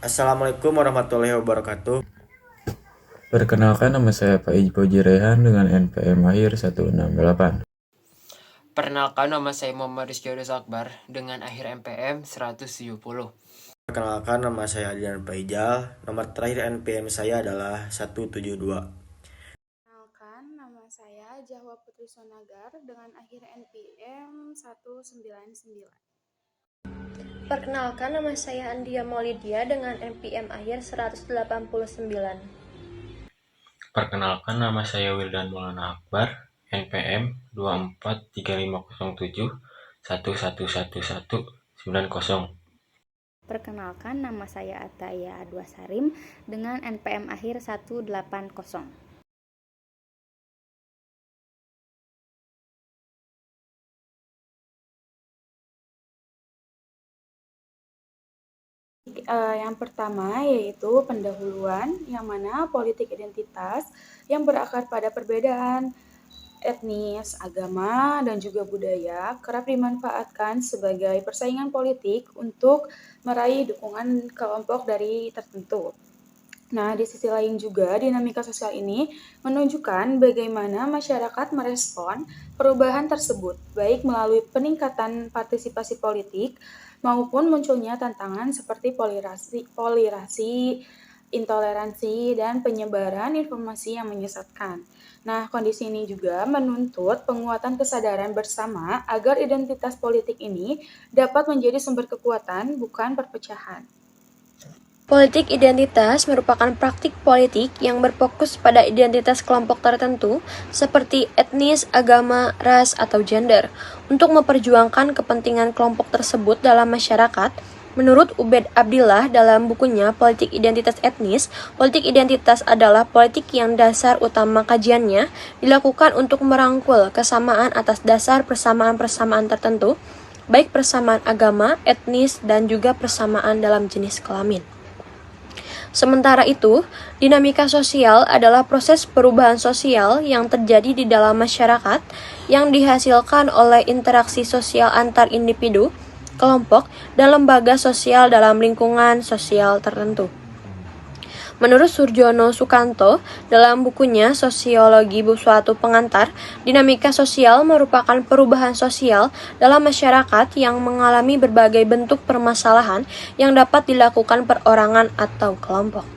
Assalamualaikum warahmatullahi wabarakatuh. Perkenalkan nama saya Pak Ijpo Jirehan dengan NPM akhir 168. Perkenalkan, nama saya Muhammad Rizky Akbar dengan akhir MPM 170. Perkenalkan, nama saya Adrian Paijal. Nomor terakhir NPM saya adalah 172. Perkenalkan, nama saya Jahwa Putri Sonagar dengan akhir NPM 199. Perkenalkan, nama saya Andia Maulidia dengan NPM akhir 189. Perkenalkan, nama saya Wildan Maulana Akbar, NPM 243507111190. Perkenalkan, nama saya Ataya Adwa Sarim dengan NPM akhir 180. Yang pertama yaitu pendahuluan, yang mana politik identitas yang berakar pada perbedaan etnis, agama, dan juga budaya kerap dimanfaatkan sebagai persaingan politik untuk meraih dukungan kelompok dari tertentu. Nah, di sisi lain juga dinamika sosial ini menunjukkan bagaimana masyarakat merespon perubahan tersebut, baik melalui peningkatan partisipasi politik maupun munculnya tantangan seperti polarisasi, intoleransi, dan penyebaran informasi yang menyesatkan. Nah, kondisi ini juga menuntut penguatan kesadaran bersama agar identitas politik ini dapat menjadi sumber kekuatan, bukan perpecahan. Politik identitas merupakan praktik politik yang berfokus pada identitas kelompok tertentu seperti etnis, agama, ras, atau gender untuk memperjuangkan kepentingan kelompok tersebut dalam masyarakat. Menurut Ubed Abdillah dalam bukunya Politik Identitas Etnis, politik identitas adalah politik yang dasar utama kajiannya dilakukan untuk merangkul kesamaan atas dasar persamaan-persamaan tertentu, baik persamaan agama, etnis, dan juga persamaan dalam jenis kelamin. Sementara itu, dinamika sosial adalah proses perubahan sosial yang terjadi di dalam masyarakat yang dihasilkan oleh interaksi sosial antar individu, kelompok, dan lembaga sosial dalam lingkungan sosial tertentu. Menurut Surjono Sukanto, dalam bukunya Sosiologi Suatu Pengantar, dinamika sosial merupakan perubahan sosial dalam masyarakat yang mengalami berbagai bentuk permasalahan yang dapat dilakukan perorangan atau kelompok.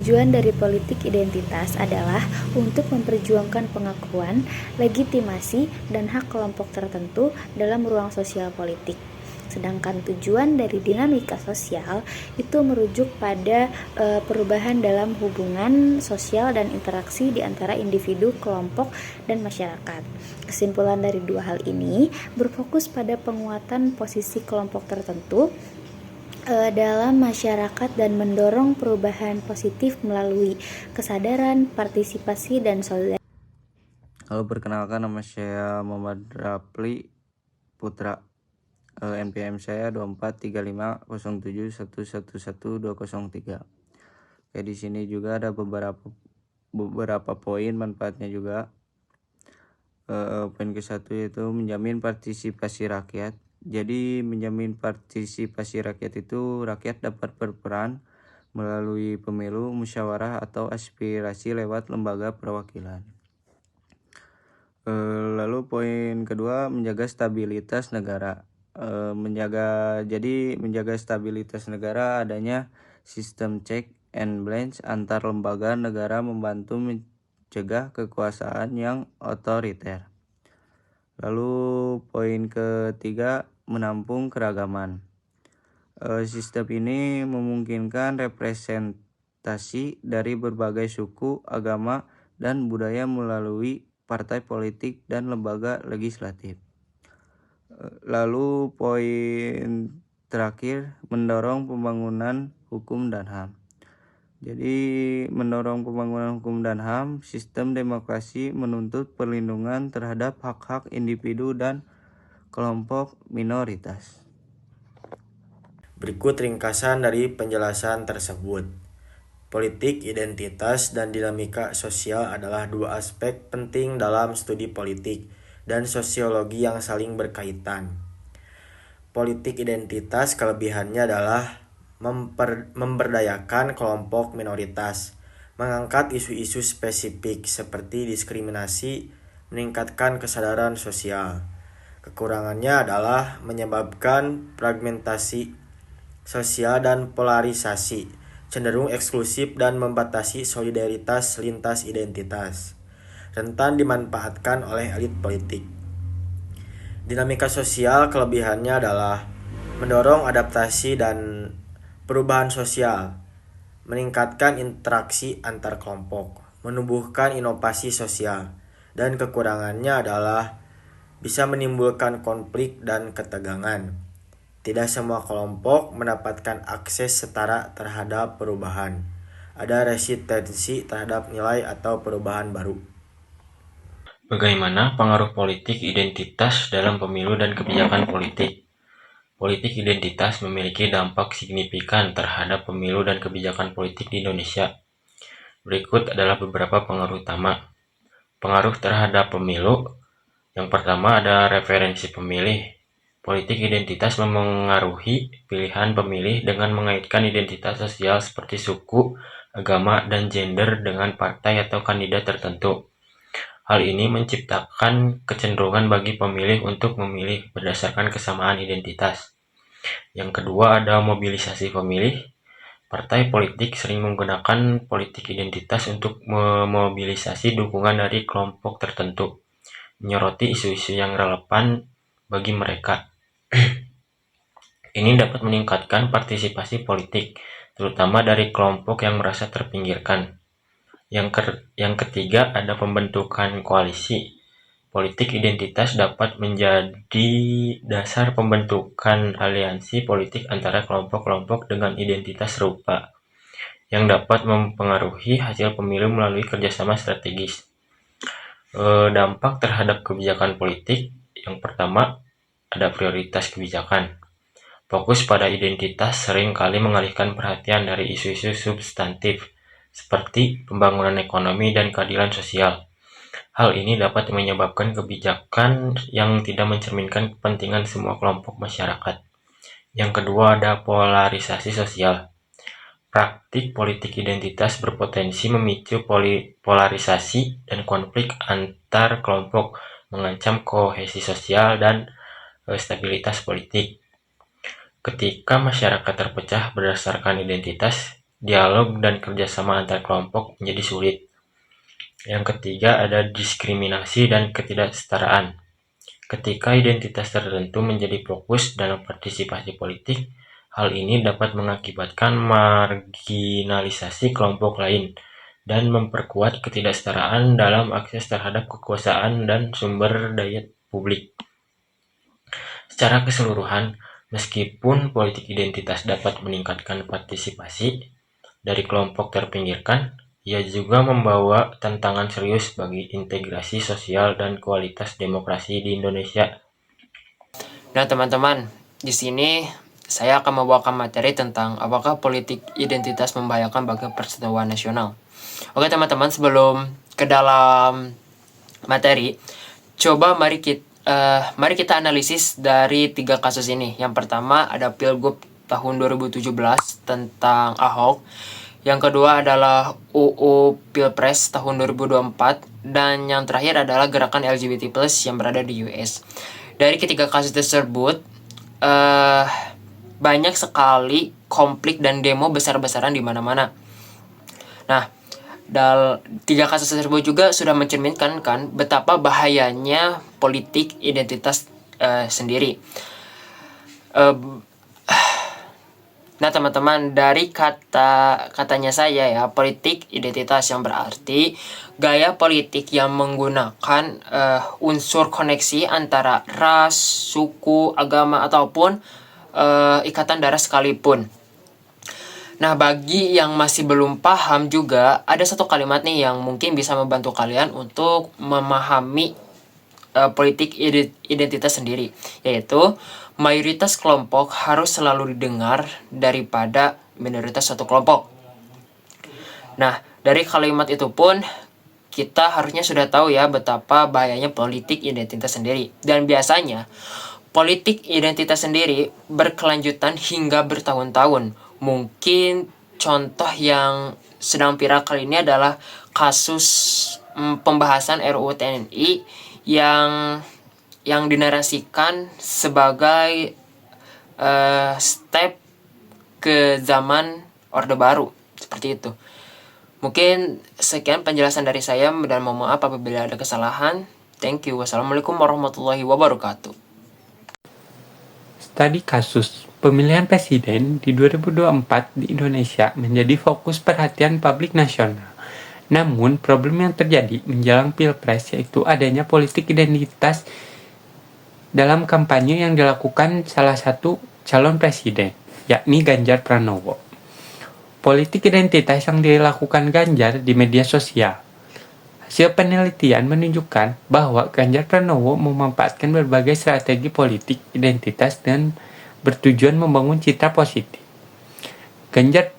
Tujuan dari politik identitas adalah untuk memperjuangkan pengakuan, legitimasi, dan hak kelompok tertentu dalam ruang sosial politik. Sedangkan tujuan dari dinamika sosial itu merujuk pada perubahan dalam hubungan sosial dan interaksi di antara individu, kelompok, dan masyarakat. Kesimpulan dari dua hal ini berfokus pada penguatan posisi kelompok tertentu dalam masyarakat dan mendorong perubahan positif melalui kesadaran, partisipasi, dan solidaritas. Halo, perkenalkan, nama saya Muhammad Rapli Putra. NPM saya 243507111203. Oke, di sini juga ada beberapa poin manfaatnya juga. Poin ke-1 yaitu menjamin partisipasi rakyat. Jadi menjamin partisipasi rakyat itu rakyat dapat berperan melalui pemilu, musyawarah, atau aspirasi lewat lembaga perwakilan. Lalu poin kedua, menjaga stabilitas negara. Menjaga stabilitas negara adanya sistem check and balance antar lembaga negara membantu mencegah kekuasaan yang otoriter. Lalu poin ketiga, menampung keragaman. Sistem ini memungkinkan representasi dari berbagai suku, agama, dan budaya melalui partai politik dan lembaga legislatif. Lalu poin terakhir, mendorong pembangunan hukum dan HAM. Jadi mendorong pembangunan hukum dan HAM, sistem demokrasi menuntut perlindungan terhadap hak-hak individu dan kelompok minoritas. Berikut ringkasan dari penjelasan tersebut. Politik identitas dan dinamika sosial adalah dua aspek penting dalam studi politik dan sosiologi yang saling berkaitan. Politik identitas kelebihannya adalah memberdayakan kelompok minoritas, mengangkat isu-isu spesifik seperti diskriminasi, meningkatkan kesadaran sosial. Kekurangannya adalah menyebabkan fragmentasi sosial dan polarisasi, cenderung eksklusif dan membatasi solidaritas lintas identitas, rentan dimanfaatkan oleh elit politik. Dinamika sosial kelebihannya adalah mendorong adaptasi dan perubahan sosial, meningkatkan interaksi antar kelompok, menumbuhkan inovasi sosial, dan kekurangannya adalah bisa menimbulkan konflik dan ketegangan. Tidak semua kelompok mendapatkan akses setara terhadap perubahan. Ada resistensi terhadap nilai atau perubahan baru. Bagaimana pengaruh politik identitas dalam pemilu dan kebijakan politik? Politik identitas memiliki dampak signifikan terhadap pemilu dan kebijakan politik di Indonesia. Berikut adalah beberapa pengaruh utama. Pengaruh terhadap pemilu. Yang pertama ada referensi pemilih. Politik identitas memengaruhi pilihan pemilih dengan mengaitkan identitas sosial seperti suku, agama, dan gender dengan partai atau kandidat tertentu. Hal ini menciptakan kecenderungan bagi pemilih untuk memilih berdasarkan kesamaan identitas. Yang kedua ada mobilisasi pemilih. Partai politik sering menggunakan politik identitas untuk memobilisasi dukungan dari kelompok tertentu, menyoroti isu-isu yang relevan bagi mereka. Ini dapat meningkatkan partisipasi politik, terutama dari kelompok yang merasa terpinggirkan. Yang ketiga ada pembentukan koalisi. Politik identitas dapat menjadi dasar pembentukan aliansi politik antara kelompok-kelompok dengan identitas serupa, yang dapat mempengaruhi hasil pemilu melalui kerjasama strategis. Dampak terhadap kebijakan politik. Yang pertama ada prioritas kebijakan. Fokus pada identitas sering kali mengalihkan perhatian dari isu-isu substantif seperti pembangunan ekonomi dan keadilan sosial. Hal ini dapat menyebabkan kebijakan yang tidak mencerminkan kepentingan semua kelompok masyarakat. Yang kedua ada polarisasi sosial. Praktik politik identitas berpotensi memicu polarisasi dan konflik antar kelompok, mengancam kohesi sosial dan stabilitas politik. Ketika masyarakat terpecah berdasarkan identitas, dialog dan kerjasama antar kelompok menjadi sulit. Yang ketiga ada diskriminasi dan ketidaksetaraan. Ketika identitas tertentu menjadi fokus dalam partisipasi politik, hal ini dapat mengakibatkan marginalisasi kelompok lain dan memperkuat ketidaksetaraan dalam akses terhadap kekuasaan dan sumber daya publik. Secara keseluruhan, meskipun politik identitas dapat meningkatkan partisipasi dari kelompok terpinggirkan, ia juga membawa tantangan serius bagi integrasi sosial dan kualitas demokrasi di Indonesia. Nah, teman-teman, di sini saya akan membawakan materi tentang apakah politik identitas membahayakan bagi persatuan nasional. Oke, teman-teman, sebelum ke dalam materi, mari kita analisis dari 3 kasus ini. Yang pertama ada Pilgub tahun 2017 tentang Ahok. Yang kedua adalah UU Pilpres tahun 2024. Dan yang terakhir adalah gerakan LGBT+ yang berada di US. Dari ketiga kasus tersebut, banyak sekali konflik dan demo besar-besaran di mana-mana. Nah, 3 kasus tersebut juga sudah mencerminkan kan betapa bahayanya politik identitas sendiri. Nah, teman-teman, dari katanya saya ya, politik identitas yang berarti gaya politik yang menggunakan unsur koneksi antara ras, suku, agama, ataupun ikatan darah sekalipun. Nah, bagi yang masih belum paham juga, ada satu kalimat nih yang mungkin bisa membantu kalian untuk memahami politik identitas sendiri, yaitu mayoritas kelompok harus selalu didengar daripada minoritas satu kelompok. Nah, dari kalimat itu pun kita harusnya sudah tahu ya betapa bahayanya politik identitas sendiri. Dan biasanya politik identitas sendiri berkelanjutan hingga bertahun-tahun. Mungkin contoh yang sedang viral kali ini adalah kasus pembahasan RUU TNI yang dinarasikan sebagai step ke zaman Orde Baru, seperti itu. Mungkin sekian penjelasan dari saya dan mohon maaf apabila ada kesalahan. Thank you. Wassalamualaikum warahmatullahi wabarakatuh. Studi kasus pemilihan presiden di 2024 di Indonesia menjadi fokus perhatian publik nasional. Namun, problem yang terjadi menjelang Pilpres yaitu adanya politik identitas dalam kampanye yang dilakukan salah satu calon presiden, yakni Ganjar Pranowo. Politik identitas yang dilakukan Ganjar di media sosial. Hasil penelitian menunjukkan bahwa Ganjar Pranowo memanfaatkan berbagai strategi politik identitas dan bertujuan membangun citra positif. Ganjar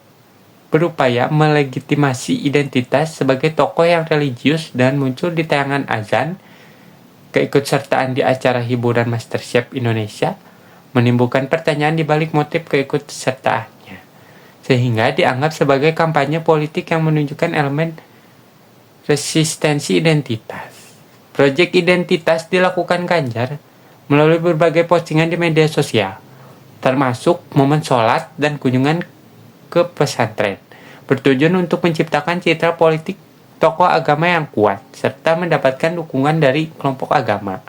berupaya melegitimasi identitas sebagai tokoh yang religius dan muncul di tayangan azan, keikutsertaan di acara hiburan MasterChef Indonesia, menimbulkan pertanyaan di balik motif keikutsertaannya, sehingga dianggap sebagai kampanye politik yang menunjukkan elemen resistensi identitas. Proyek identitas dilakukan Ganjar melalui berbagai postingan di media sosial, termasuk momen sholat dan kunjungan ke pesantren, bertujuan untuk menciptakan citra politik tokoh agama yang kuat, serta mendapatkan dukungan dari kelompok agama.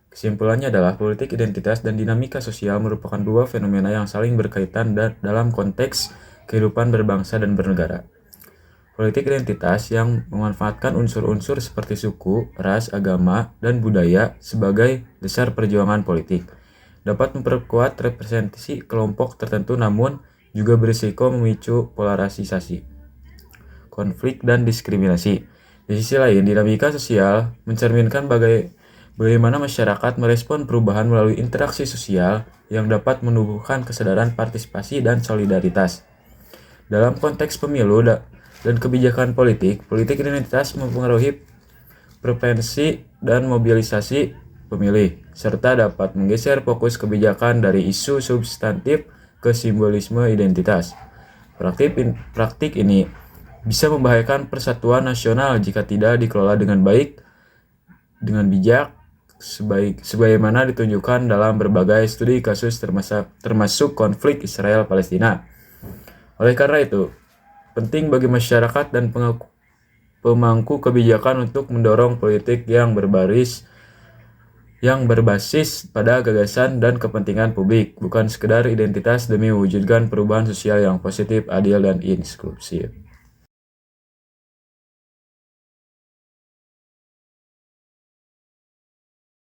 Kesimpulannya adalah politik identitas dan dinamika sosial merupakan dua fenomena yang saling berkaitan dalam konteks kehidupan berbangsa dan bernegara. Politik identitas yang memanfaatkan unsur-unsur seperti suku, ras, agama, dan budaya sebagai dasar perjuangan politik dapat memperkuat representasi kelompok tertentu namun juga berisiko memicu polarisasi, konflik, dan diskriminasi. Di sisi lain, dinamika sosial mencerminkan bagaimana masyarakat merespon perubahan melalui interaksi sosial yang dapat menumbuhkan kesadaran partisipasi dan solidaritas. Dalam konteks pemilu dan kebijakan politik identitas mempengaruhi preferensi dan mobilisasi pemilih, serta dapat menggeser fokus kebijakan dari isu substantif ke simbolisme identitas. Praktik ini bisa membahayakan persatuan nasional jika tidak dikelola dengan bijak, sebagaimana ditunjukkan dalam berbagai studi kasus termasuk konflik Israel-Palestina. Oleh karena itu, penting bagi masyarakat dan pemangku kebijakan untuk mendorong politik yang berbasis pada gagasan dan kepentingan publik, bukan sekedar identitas demi mewujudkan perubahan sosial yang positif, adil, dan inklusif.